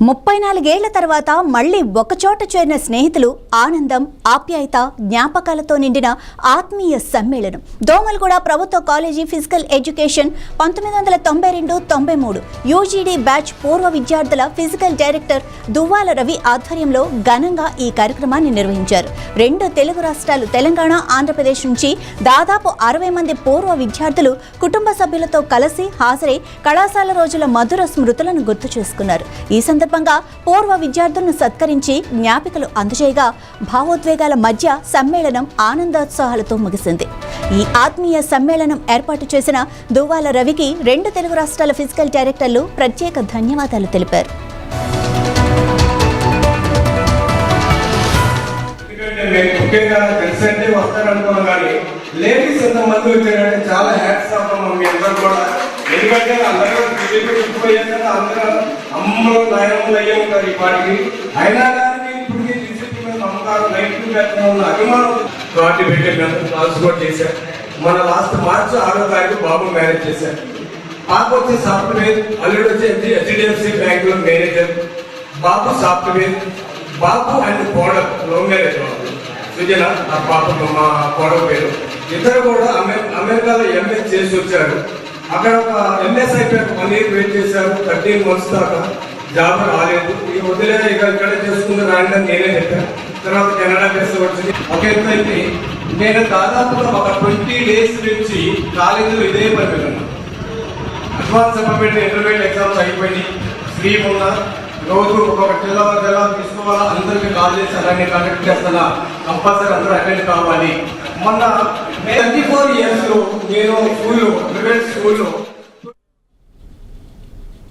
34 ఏళ్ల తర్వాత మళ్లీ ఒకచోట చేరిన స్నేహితులు ఆనందం ఆప్యాయత జ్ఞాపకాలతో నిండిన ఆత్మీయ సమ్మేళనం దోమలగూడ ప్రభుత్వ college physical education 1992-93 UGD batch పూర్వ విద్యార్థుల ఫిజికల్ డైరెక్టర్ దువ్వాల రవి ఆధ్వర్యంలో ఘనంగా ఈ కార్యక్రమాన్ని నిర్వహించారు. 2 తెలుగు రాష్ట్రాలు తెలంగాణ ఆంధ్రప్రదేశ్ నుంచి దాదాపు 60 మంది పూర్వ విద్యార్థులు కుటుంబ సభ్యులతో కలిసి హాజరై కళాశాల రోజుల మధుర స్మృతులను గుర్తు చేసుకున్నారు. ఈ సందర్భంగా పూర్వ విద్యార్థులను సత్కరించి జ్ఞాపికలు అందజేయగా భావోద్వేగాల మధ్య సమ్మేళనం ఆనందోత్సాహాలతో ముగిసింది. ఈ ఆత్మీయ సమ్మేళనం ఏర్పాటు చేసిన దువ్వాల రవికి 2 తెలుగు రాష్ట్రాల ఫిజికల్ డైరెక్టర్లు ప్రత్యేక ధన్యవాదాలు తెలిపారు. ఎందుకంటే అందరూ అందరూ అమ్మలు నాయనములు అయ్యే ఉంటారు ఈ పాటికి. అయినా కానీ ఇప్పుడు డిసిప్లిన్ నమ్మకాలు నైతిక ఉన్న అభిమానం పార్టీ పెట్టే ట్రాన్స్పోర్ట్ చేశారు. మన లాస్ట్ మార్చ్ 6వ తారీఖు బాబు మ్యారేజ్ చేశారు. పాప వచ్చి సాఫ్ట్వేర్, అల్లుడు వచ్చి హెచ్డిఎఫ్సి బ్యాంక్ లో manager. Babu software. Babu and కోడలు లవ్ మ్యారేజ్ సుజన ఆ పాప మా కోడల పేరు. ఇద్దరు కూడా అమెరికాలో ఎంఏ చేసి వచ్చారు. అక్కడ ఒక ఎంఎస్ అయిపోయాక 1 year వెయిట్ చేశారు. 13 months దాకా జాబ్ రాలేదు. ఇక వదిలే ఇక్కడ చేసుకుంటే రాండి నేనే చెప్పాను. తర్వాత కెనడా కేసు వచ్చింది. ఒక ఎత్తు అయితే నేను దాదాపుగా ఒక 20 days నుంచి కాలేజీలో ఇదే పని వెళ్ళాను. అడ్వాన్స్ అపాయింట్మెంట్ ఇంటర్మీడియట్ ఎగ్జామ్స్ అయిపోయినాయి. ఫ్రీ ఉన్నా రోజు ఒక్కొక్క జిల్లా తీసుకోవాలా, అందరికీ కాల్ చేసి అలాగే కండక్ట్ చేస్తున్నా. కంపల్సరీ అందరూ అటెండ్ కావాలి. మొన్న 34 years లో నేను ప్రైవేట్ స్కూల్లో